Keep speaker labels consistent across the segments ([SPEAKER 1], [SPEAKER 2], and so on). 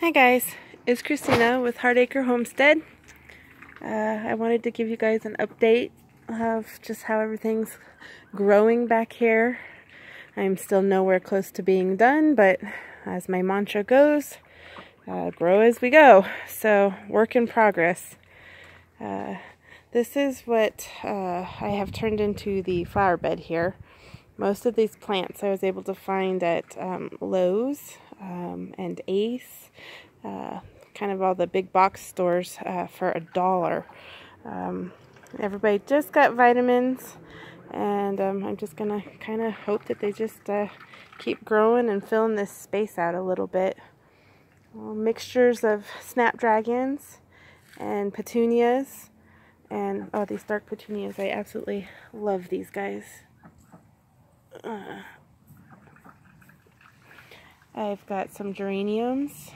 [SPEAKER 1] Hi guys, it's Christina with Heartacre Homestead. I wanted to give you guys an update of just how everything's growing back here. I'm still nowhere close to being done, but as my mantra goes, grow as we go. So, work in progress. This is what I have turned into the flower bed here. Most of these plants I was able to find at Lowe's and Ace, kind of all the big box stores for $1. Everybody just got vitamins, and I'm just gonna kind of hope that they just keep growing and filling this space out a little bit. Mixtures of snapdragons and petunias, and oh, these dark petunias, I absolutely love these guys. I've got some geraniums,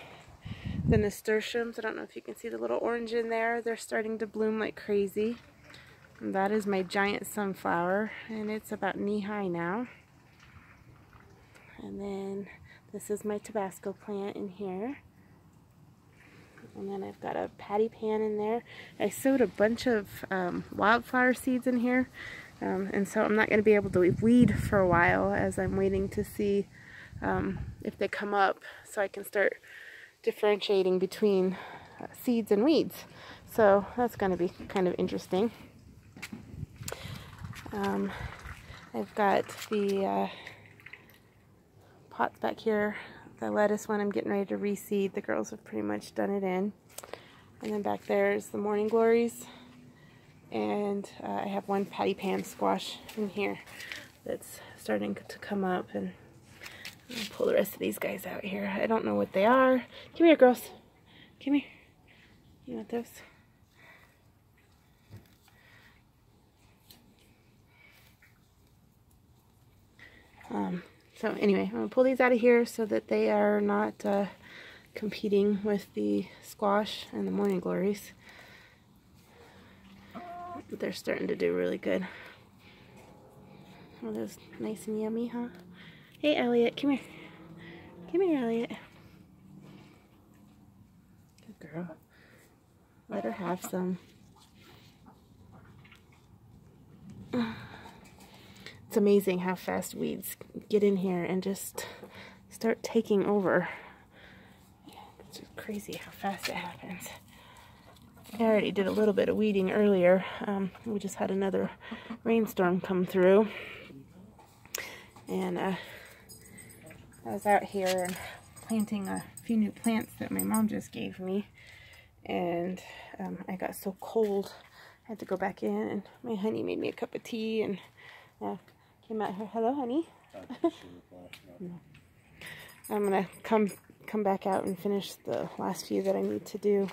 [SPEAKER 1] the nasturtiums. I don't know if you can see the little orange in there. They're starting to bloom like crazy. And that is my giant sunflower, and it's about knee-high now. And then this is my Tabasco plant in here. And then I've got a patty pan in there. I sowed a bunch of wildflower seeds in here. And so I'm not going to be able to weed for a while as I'm waiting to see if they come up, so I can start differentiating between seeds and weeds. So that's going to be kind of interesting. I've got the pots back here. The lettuce one I'm getting ready to reseed. The girls have pretty much done it in. And then back there is the morning glories. And I have one patty pan squash in here that's starting to come up, and I'll pull the rest of these guys out here. I don't know what they are. Come here, girls. Come here. You want those? So anyway, I'm going to pull these out of here so that they are not competing with the squash and the morning glories. But they're starting to do really good. Oh, that's nice and yummy, huh? Hey, Elliot, come here. Come here, Elliot. Good girl. Let her have some. It's amazing how fast weeds get in here and just start taking over. It's just crazy how fast it happens. I already did a little bit of weeding earlier. We just had another rainstorm come through. And I was out here planting a few new plants that my mom just gave me. And I got so cold, I had to go back in. And my honey made me a cup of tea and came out here. Hello, honey. No. I'm going to come back out and finish the last few that I need to do.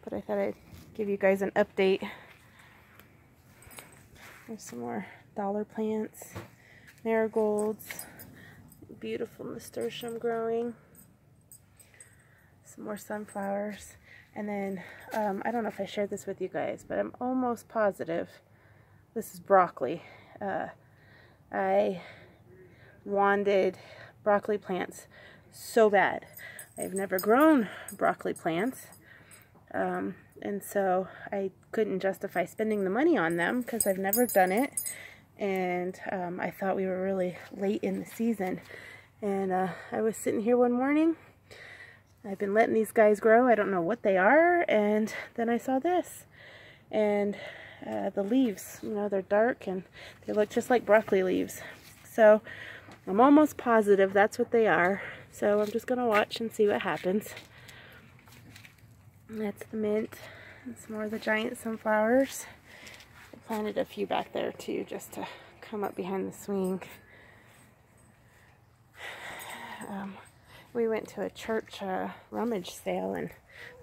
[SPEAKER 1] But I thought I'd give you guys an update. There's some more dollar plants, marigolds, beautiful nasturtium growing, some more sunflowers, and then I don't know if I shared this with you guys, but I'm almost positive this is broccoli. I wanted broccoli plants so bad. I've never grown broccoli plants. And so I couldn't justify spending the money on them because I've never done it, and I thought we were really late in the season. And I was sitting here one morning. I've been letting these guys grow. I don't know what they are, and then I saw this, and the leaves, you know, they're dark and they look just like broccoli leaves. So I'm almost positive that's what they are. So I'm just gonna watch and see what happens. That's the mint, and some more of the giant sunflowers. I planted a few back there too, just to come up behind the swing. We went to a church rummage sale and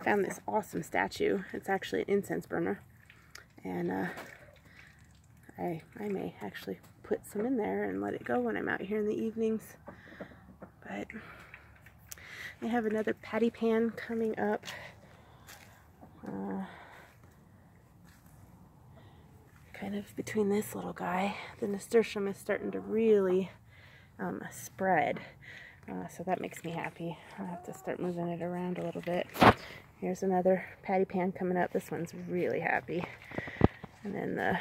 [SPEAKER 1] found this awesome statue. It's actually an incense burner, and I may actually put some in there and let it go when I'm out here in the evenings. But I have another patty pan coming up. Kind of between this little guy. The nasturtium is starting to really spread. So that makes me happy. I'll have to start moving it around a little bit. Here's another patty pan coming up. This one's really happy. And then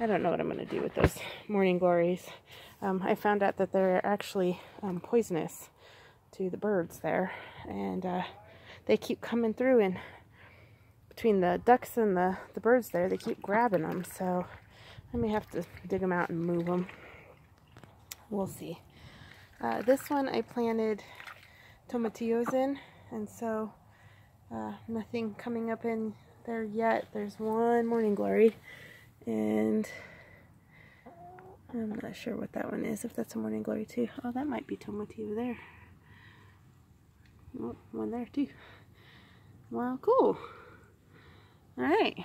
[SPEAKER 1] I don't know what I'm going to do with those morning glories. I found out that they're actually poisonous to the birds there. And they keep coming through, and between the ducks and the birds there, they keep grabbing them. So I may have to dig them out and move them. We'll see. This one I planted tomatillos in, and so nothing coming up in there yet. There's one morning glory, and I'm not sure what that one is, if that's a morning glory too. Oh, that might be tomatillo there. Oh, one there too. Well, cool. Alright.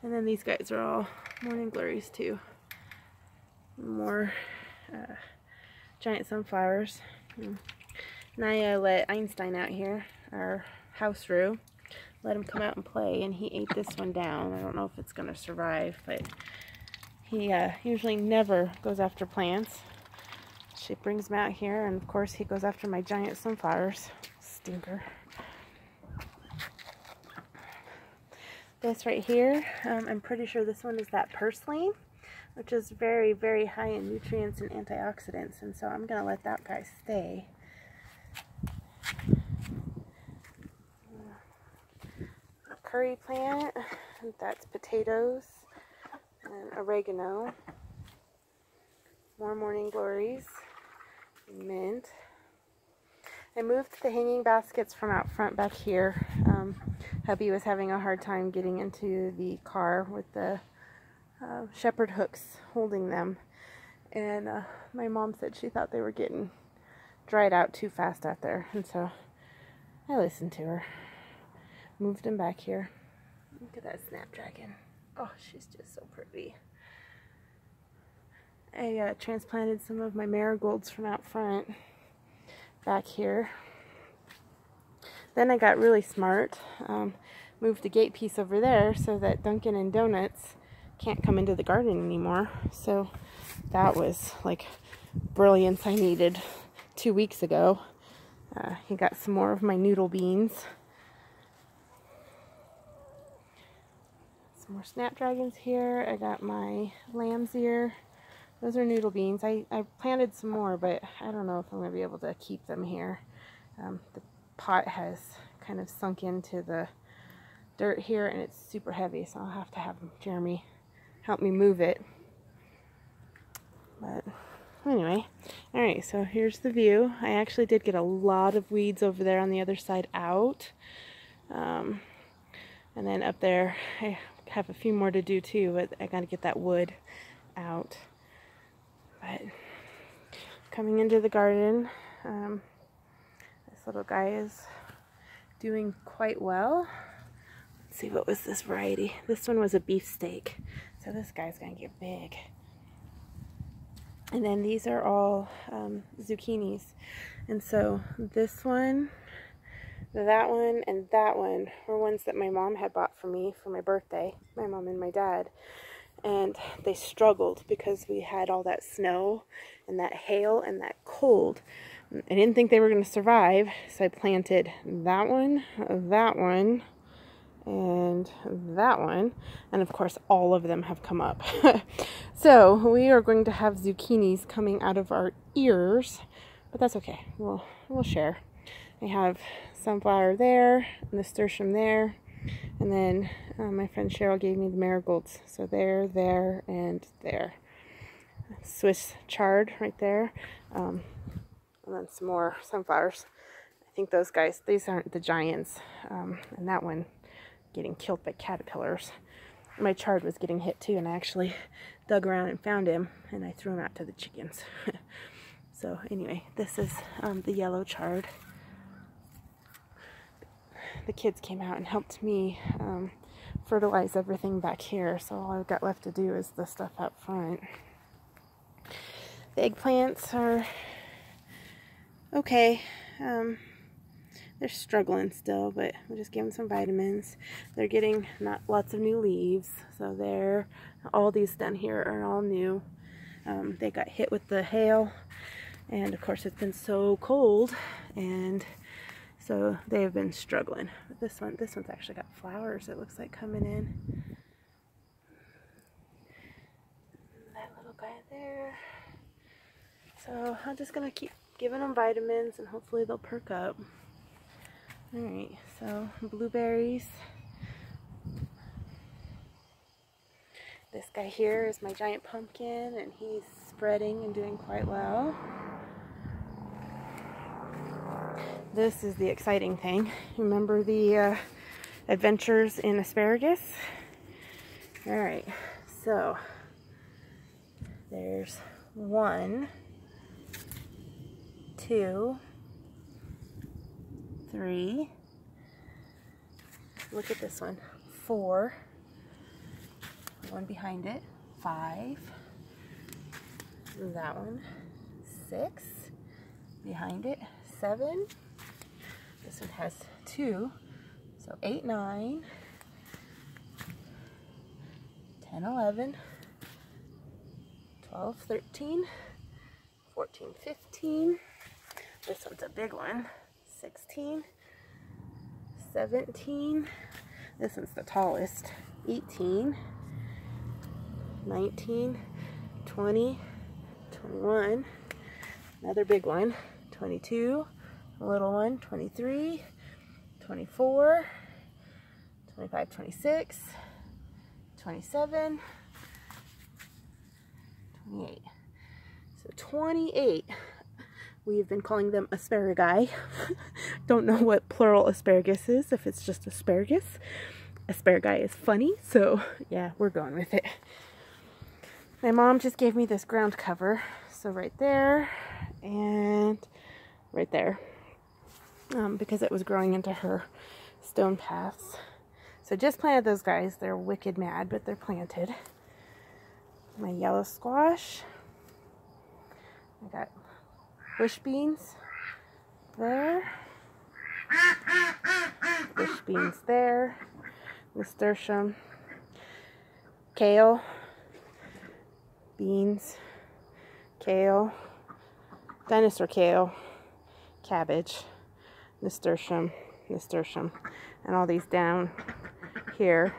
[SPEAKER 1] And then these guys are all morning glories too. More giant sunflowers. And I let Einstein out here, our house roux, let him come out and play, and he ate this one down. I don't know if it's going to survive, but he usually never goes after plants. She brings him out here, and of course he goes after my giant sunflowers. Stinker. This right here, I'm pretty sure this one is that purslane, which is very, very high in nutrients and antioxidants, and so I'm going to let that guy stay. A curry plant, that's potatoes and oregano. More morning glories, mint. I moved the hanging baskets from out front back here. Hubby was having a hard time getting into the car with the shepherd hooks holding them, and my mom said she thought they were getting dried out too fast out there, and so I listened to her. Moved them back here. Look at that snapdragon. Oh, she's just so pretty. I transplanted some of my marigolds from out front back here. Then I got really smart, moved the gate piece over there so that Dunkin' and Donuts can't come into the garden anymore. So that was like brilliance I needed 2 weeks ago. He got some more of my noodle beans. Some more snapdragons here. I got my lamb's ear. Those are noodle beans. I planted some more, but I don't know if I'm going to be able to keep them here. The pot has kind of sunk into the dirt here, and it's super heavy, so I'll have to have Jeremy help me move it. But anyway, alright, so here's the view. I actually did get a lot of weeds over there on the other side out. And then up there, I have a few more to do too, but I gotta get that wood out. But coming into the garden, this little guy is doing quite well. Let's see, what was this variety? This one was a beefsteak, so this guy's gonna get big. And then these are all zucchinis, and so this one, that one, and that one were ones that my mom had bought for me for my birthday, my mom and my dad. And they struggled because we had all that snow and that hail and that cold. I didn't think they were going to survive, so I planted that one, and that one, and of course all of them have come up. So we are going to have zucchinis coming out of our ears, but that's okay. We'll share. I have sunflower there, and nasturtium there. And then my friend Cheryl gave me the marigolds. So there, there, and there. Swiss chard right there. And then some more sunflowers. I think those guys, these aren't the giants. And that one getting killed by caterpillars. My chard was getting hit too, and I actually dug around and found him, and I threw him out to the chickens. So anyway, this is the yellow chard. The kids came out and helped me fertilize everything back here, so all I've got left to do is the stuff out front. The eggplants are okay. They're struggling still, but we'll just give them some vitamins. They're getting not lots of new leaves, so all these down here are all new. They got hit with the hail, And of course it's been so cold, and so they've been struggling. But this one's actually got flowers, it looks like, coming in. That little guy there. So I'm just gonna keep giving them vitamins and hopefully they'll perk up. Alright, so blueberries. This guy here is my giant pumpkin, and he's spreading and doing quite well. This is the exciting thing. Remember the adventures in asparagus? Alright, so there's 1, 2, 3. Look at this one. 4. One behind it. 5. That one. 6. Behind it. 7. This one has 2. So 8, 9, 10, 11, 12, 13, 14, 15. This one's a big one. 16, 17. This one's the tallest. 18, 19, 20, 21. Another big one. 22. A little one. 23, 24, 25, 26, 27, 28. So 28. We've been calling them asparagus. Don't know what plural asparagus is, if it's just asparagus. Asparagus is funny, so yeah, we're going with it. My mom just gave me this ground cover, so right there and right there, because it was growing into her stone paths. So just planted those guys. They're wicked mad, but they're planted. My yellow squash. I got bush beans there. Bush beans there. Nasturtium. Kale. Beans. Kale. Dinosaur kale. Cabbage. Nasturtium. Nasturtium. And all these down here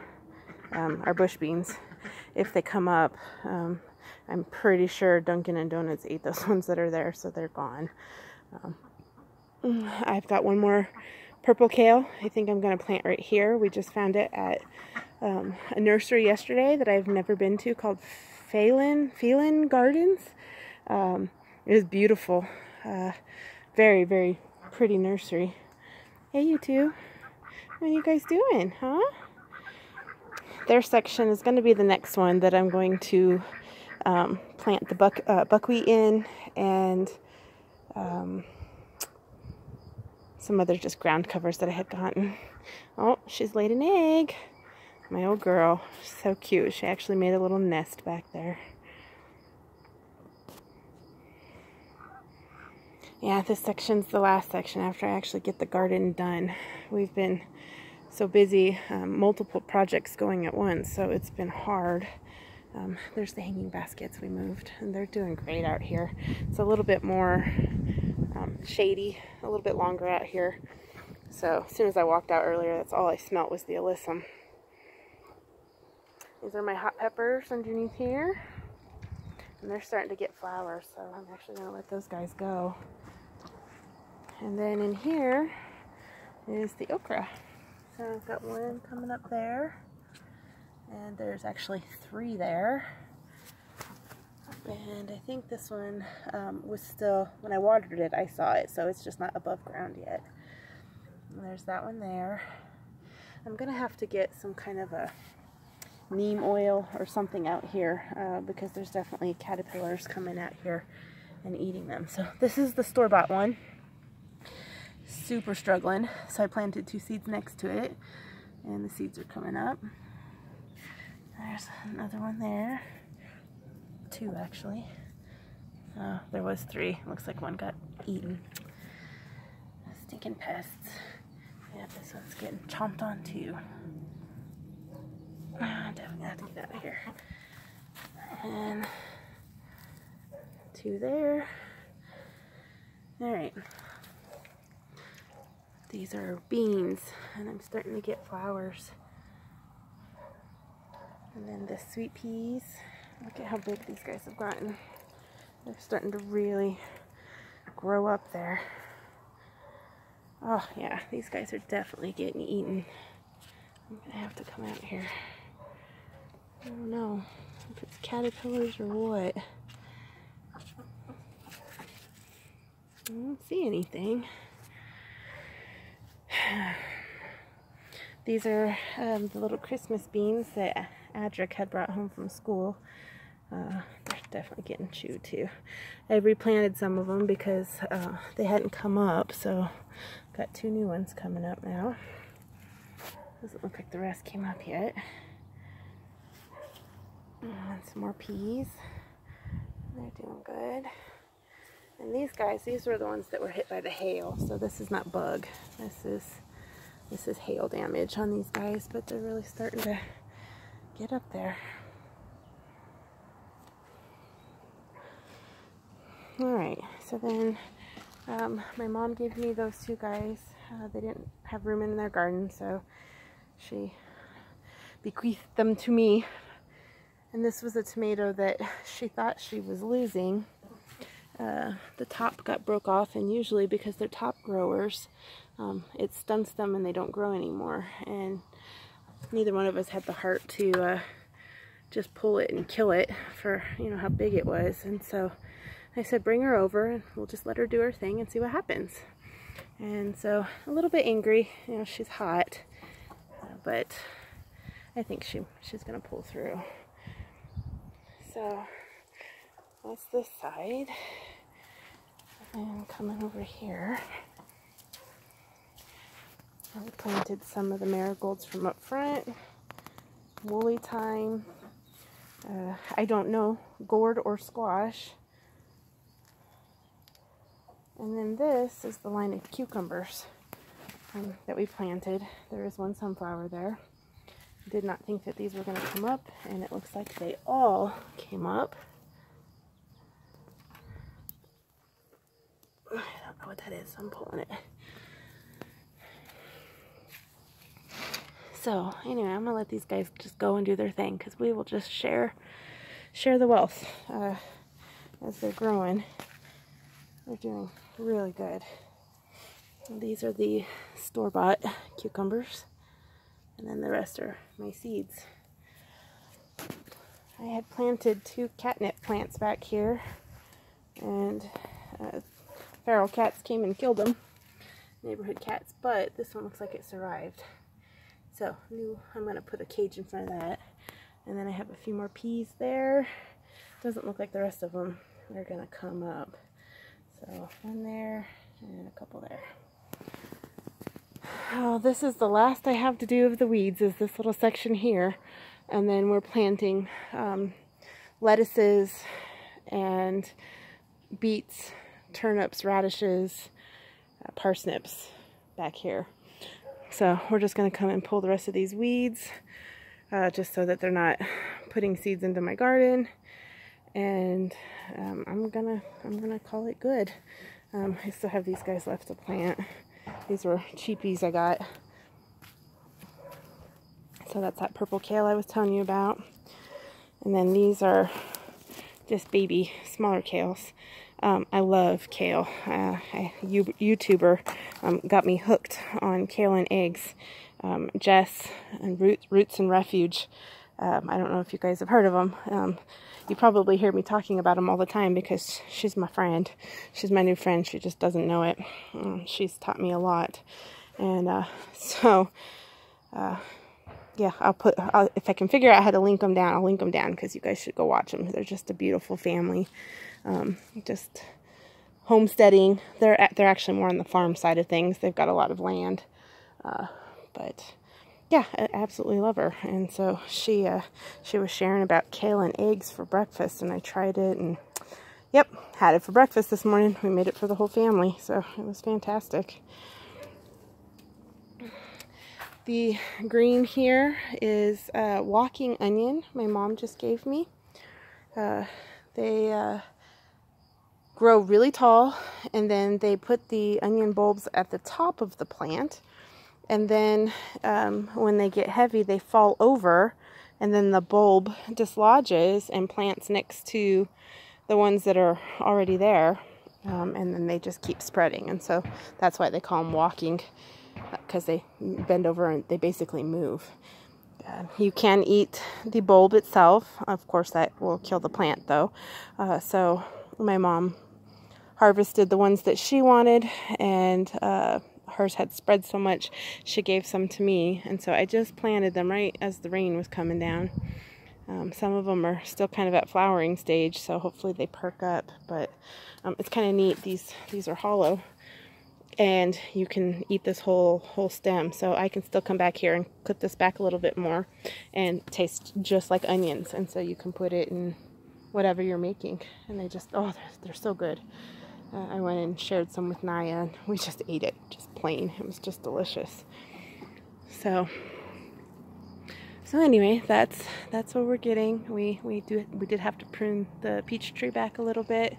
[SPEAKER 1] are bush beans. If they come up, I'm pretty sure Dunkin' and Donuts ate those ones that are there, so they're gone. I've got one more purple kale. I think I'm going to plant right here. We just found it at a nursery yesterday that I've never been to, called Phelan Gardens. It was beautiful. Very, very pretty nursery. Hey, you two. What are you guys doing, huh? Their section is going to be the next one that I'm going to plant the buckwheat in, and some other just ground covers that I had gotten. Oh, she's laid an egg. My old girl. She's so cute. She actually made a little nest back there. Yeah, this section's the last section after I actually get the garden done. We've been so busy, multiple projects going at once, so it's been hard. There's the hanging baskets we moved, and they're doing great out here. It's a little bit more shady, a little bit longer out here. So as soon as I walked out earlier, that's all I smelt was the alyssum. These are my hot peppers underneath here, and they're starting to get flowers, so I'm actually going to let those guys go. And then in here is the okra. So I've got one coming up there, and there's actually 3 there. And I think this one was still, when I watered it, I saw it, so it's just not above ground yet. And there's that one there. I'm going to have to get some kind of a neem oil or something out here because there's definitely caterpillars coming out here and eating them. So this is the store-bought one. Superstrugglin. So I planted 2 seeds next to it, and the seeds are coming up. There's another one there. 2 actually. There was 3. Looks like one got eaten. Stinking pests. Yeah, this one's getting chomped on too. Definitely have to get out of here. And 2 there. Alright. These are beans, and I'm starting to get flowers. And then the sweet peas. Look at how big these guys have gotten. They're starting to really grow up there. Oh yeah, these guys are definitely getting eaten. I'm gonna have to come out here. I don't know if it's caterpillars or what. I don't see anything. These are the little Christmas beans that Adric had brought home from school. They're definitely getting chewed too. I replanted some of them because they hadn't come up, so got 2 new ones coming up now. Doesn't look like the rest came up yet. And some more peas. They're doing good. And these guys, these were the ones that were hit by the hail. So this is not bug. This is hail damage on these guys, but they're really starting to get up there. Alright, so then my mom gave me those 2 guys. They didn't have room in their garden, so she bequeathed them to me. And this was a tomato that she thought she was losing. The top got broke off, and usually because they're top growers, it stunts them and they don't grow anymore. And neither one of us had the heart to just pull it and kill it for, you know, how big it was. And so I said, bring her over and we'll just let her do her thing and see what happens. And so a little bit angry, you know, she's hot, but I think she's gonna pull through. So that's this side. And coming over here, I planted some of the marigolds from up front. Woolly thyme. I don't know, gourd or squash. And then this is the line of cucumbers that we planted. There is one sunflower there. Did not think that these were going to come up, and it looks like they all came up. I don't know what that is, so I'm pulling it. So anyway, I'm gonna let these guys just go and do their thing, because we will just share the wealth as they're growing. They're doing really good. And these are the store-bought cucumbers, and then the rest are my seeds. I had planted 2 catnip plants back here, and feral cats came and killed them. Neighborhood cats, but this one looks like it survived. So I'm going to put a cage in front of that. And then I have a few more peas there. Doesn't look like the rest of them are going to come up. So one there and a couple there. Oh, this is the last I have to do of the weeds, is this little section here. And then we're planting lettuces and beets, turnips, radishes, parsnips back here. So we're just going to come and pull the rest of these weeds, just so that they're not putting seeds into my garden. And I'm gonna call it good. I still have these guys left to plant. These were cheapies I got. So that's that purple kale I was telling you about. And then these are just baby, smaller kales. I love kale. A YouTuber got me hooked on kale and eggs. Jess and Roots and Refuge. I don't know if you guys have heard of them. You probably hear me talking about them all the time because she's my friend. She's my new friend. She just doesn't know it. She's taught me a lot. And yeah, if I can figure out how to link them down, I'll link them down, because you guys should go watch them. They're just a beautiful family. Just homesteading. They're actually more on the farm side of things. They've got a lot of land. But yeah, I absolutely love her. And so she was sharing about kale and eggs for breakfast, and I tried it, and yep, had it for breakfast this morning. We made it for the whole family, so it was fantastic. The green here is walking onion my mom just gave me. They grow really tall, and then they put the onion bulbs at the top of the plant, and then when they get heavy they fall over, and then the bulb dislodges and plants next to the ones that are already there, and then they just keep spreading. And so that's why they call them walking, because they bend over and they basically move. You can eat the bulb itself. Of course, that will kill the plant though. So my mom harvested the ones that she wanted, and hers had spread so much she gave some to me, and so I just planted them right as the rain was coming down. Some of them are still kind of at flowering stage, so hopefully they perk up, but it's kind of neat. These are hollow, and you can eat this whole stem, so I can still come back here and cut this back a little bit more and taste just like onions. And so you can put it in whatever you're making, and they just, oh, they're so good. I went and shared some with Naya, and we just ate it just plain. It was just delicious. So anyway, that's what we're getting. We did have to prune the peach tree back a little bit.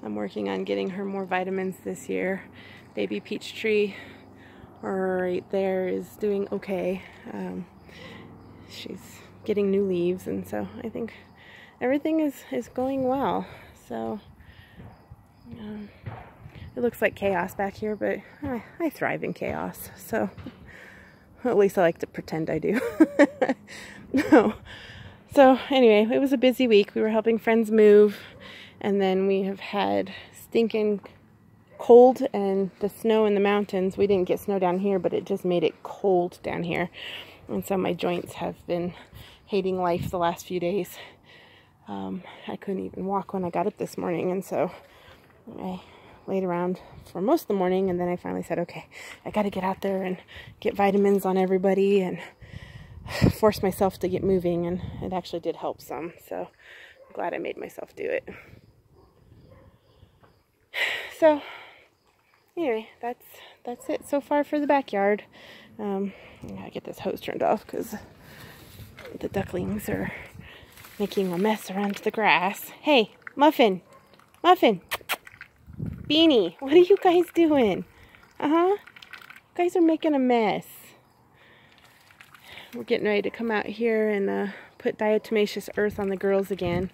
[SPEAKER 1] I'm working on getting her more vitamins this year. Baby peach tree right there is doing okay. She's getting new leaves, and so I think everything is going well. So it looks like chaos back here, but I thrive in chaos, so at least I like to pretend I do. No. So anyway, it was a busy week. We were helping friends move, and then we have had stinking cold and the snow in the mountains. We didn't get snow down here, but it just made it cold down here, and so my joints have been hating life the last few days. I couldn't even walk when I got up this morning, and so I laid around for most of the morning, and then I finally said, okay, I got to get out there and get vitamins on everybody and force myself to get moving, and it actually did help some, so I'm glad I made myself do it. So anyway, that's it so far for the backyard. I gotta get this hose turned off because the ducklings are making a mess around the grass. Hey, Muffin, Beanie, what are you guys doing? You guys are making a mess. We're getting ready to come out here and put diatomaceous earth on the girls again.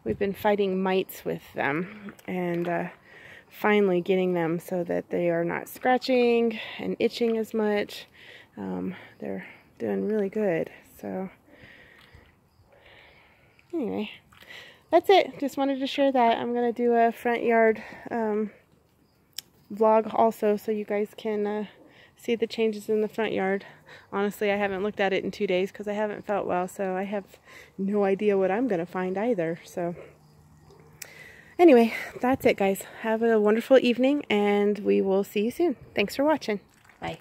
[SPEAKER 1] We've been fighting mites with them, and finally getting them so that they are not scratching and itching as much. They're doing really good. So anyway, that's it. Just wanted to share that. I'm going to do a front yard vlog also, so you guys can see the changes in the front yard. Honestly, I haven't looked at it in 2 days because I haven't felt well, so I have no idea what I'm going to find either. So anyway, that's it, guys. Have a wonderful evening, and we will see you soon. Thanks for watching. Bye.